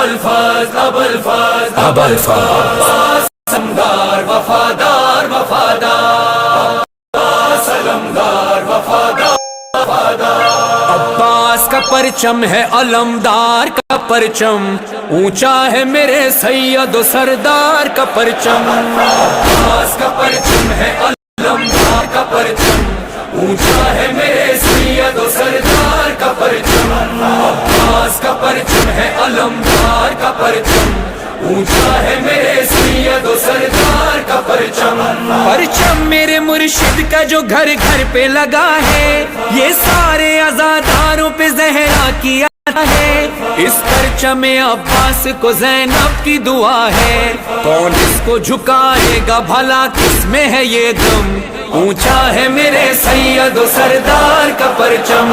अबुल फज़ल अबुल फज़ल अबुल फज़ल सलमदार वफादार वफादार सलमदार वफादार वफादार। अब्बास का परचम है अलमदार का परचम, ऊंचा है मेरे सैयद सरदार का परचम। अब्बास का परचम है अलमदार का परचम, ऊंचा है मेरे सैयद सरदार का परचम। अब्बास का परचम है अलमदार का परचम, ऊंचा है मेरे सैयद सरदार का परचम। परचम मेरे मुर्शिद का जो घर घर पे लगा है, ये सारे अज़ादारों पे ज़हरा किया है। इस परचम अब्बास को ज़ैनब की दुआ है, कौन इसको झुकाएगा भला किसमें है ये दम। ऊंचा है मेरे सैयद सरदार का परचम।